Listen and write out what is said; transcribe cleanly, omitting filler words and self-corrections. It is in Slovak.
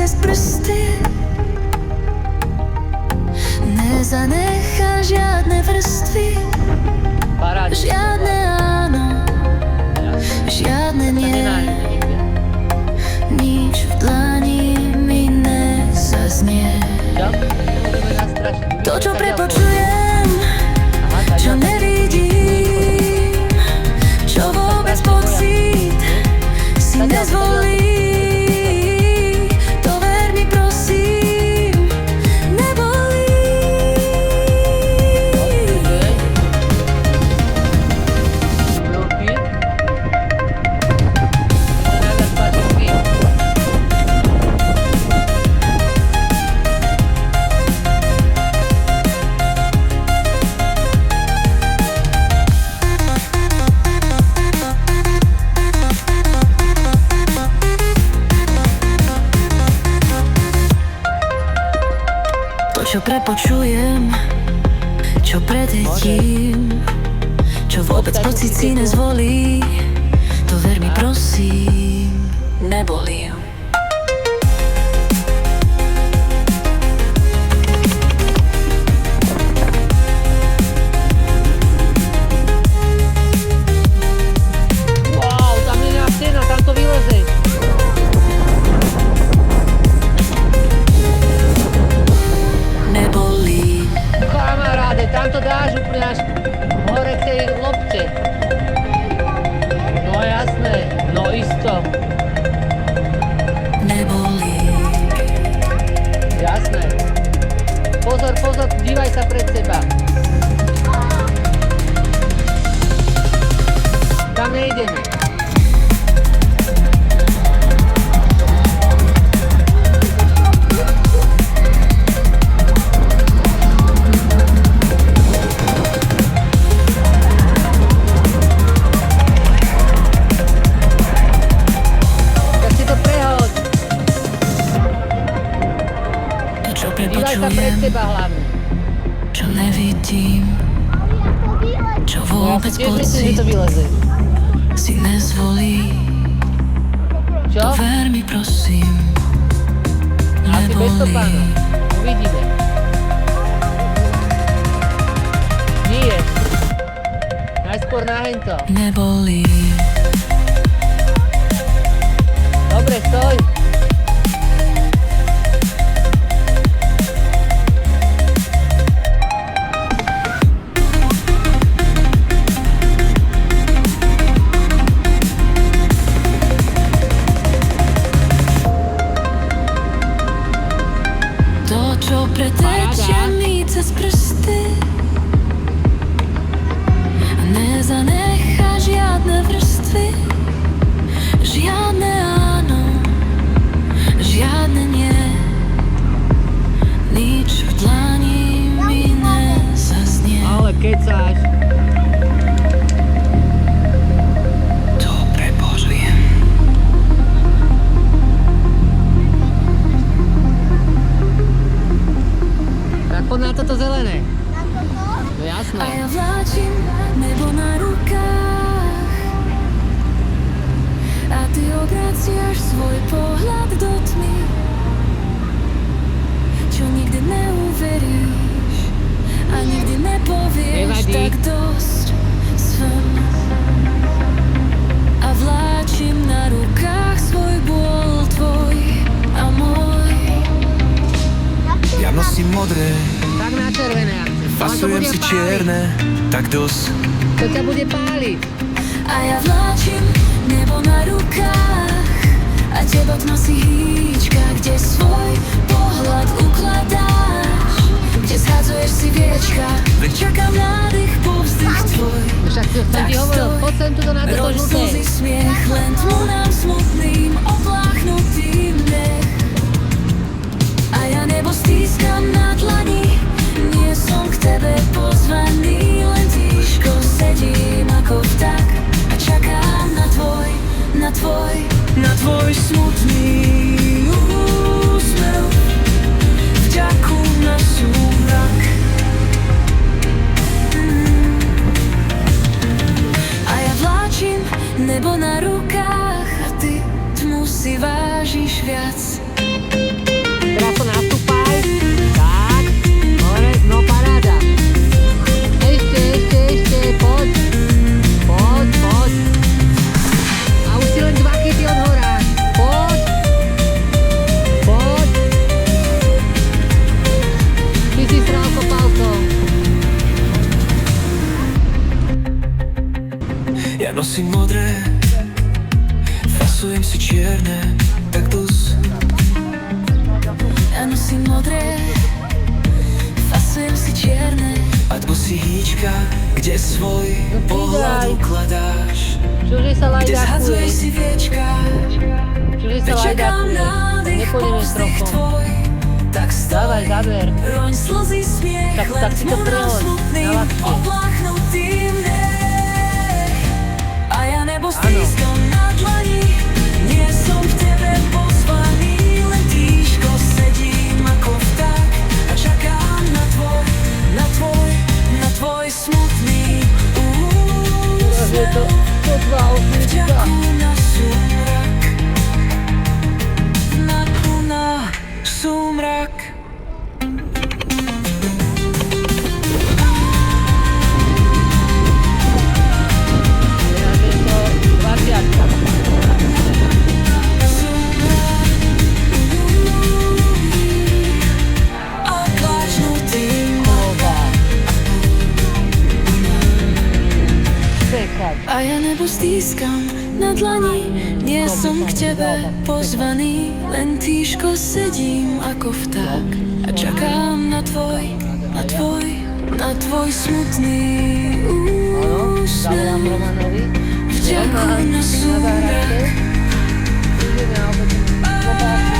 cez prsty. Nezanechá žiadne vrstvy, žiadne áno, žiadne nie. Nič v dlani mi nezaznie. To, čo prepočujem, čo nevidím, čo vôbec pocit si nezvolí. To ver mi prosím, nebolí. Čo prepočujem, čo predetím, čo vôbec pocit si nezvolí, to ver mi prosím, nebolí. Wow, tam je nejaká stena, tam to vyleze. Kamaráde, tam to dáš úplne až hore k tej lopte. No jasné, no isto. Nebolí. Jasné. Pozor, pozor, dívaj sa pred seba. Tam nejdeme. Dívaj sa pred seba hlavne. Čo nevidím, čo vôbec pocit si nezvolí. Čo? To ver mi prosím, Asi bez nebolí. topánu. Uvidíme. Nie. Najskôr na hento. Nebolí. Dobre, stoj. Čo pretečie mi cez prsty a nezanechá žiadne vrstvy, žiadne áno, žiadne nie. Nič v dlani mi nezaznie. Ale kecáš. To prepočujem. Poď na toto zelené. No jasné. A ja vláčim nebo na rukách a ty obraciaš svoj pohľad do tmy, čo nikdy neuveríš a nikdy nepovieš. Nevadí. Tak dosť som a vláčim na rukách svoj bôl tvoj a môj. Ja nosím modré, Tak na červené akce. fasujem si čierne, tak dosť. To ťa bude páliť. A ja vláčim nebo na rukách a teba tma si hýčka, kde svoj pohľad ukladáš, kde zhadzuješ si viečka, veď čakám nádych, povzdych tvoj. Však som ti hovoril, poď sem tuto na toto roď žlté. slzy, smiech, len tmu nám smutným opláchnutým nech. A ja nebo stískam na dlani, nie som k tebe pozvaný, len tížko sedím ako vták a čakám na tvoj, na tvoj, na tvoj smutný úsmev, vďaku na súmrak. A ja vláčim nebo na rukách a ty tmu si vážiš viac. nosím modré, fasujem si čierne, kaktus. Ja nosím modré, fasujem si čierne. Atmo si hýčka, kde svoj pohľad ukladáš, Čuži sa kde lajdákuje. zhadzuješ si viečka. Čuži sa Čakám lajdákuje. nádych, Nepôjdeme s povzdych trofom. tvoj. Tak Dávaj, stoj, zaber. roň slzy smiech, Tak len si to tmu nám prehoď, smutným, na ľahké. opláchnutým nech. A ja nebo Áno. stískam na dlani, nie som k tebe pozvaný, len tížko sedím ako vták a čakám na tvoj smutný Je to úsmev. tvá osmička. Vďaku na súmrak, na súmrak. Je to 20. A pláčnutý Kolová. Sekať. A ja nebo stískam na dlani, nie som k tebe pozvaný, len tížko sedím ako vták a čakám na tvoj smutný Áno, zavolám úsmev. Romanovi. Vďaku na Roman, súmrak. zahrajte. Ideme a obedeme klobásy.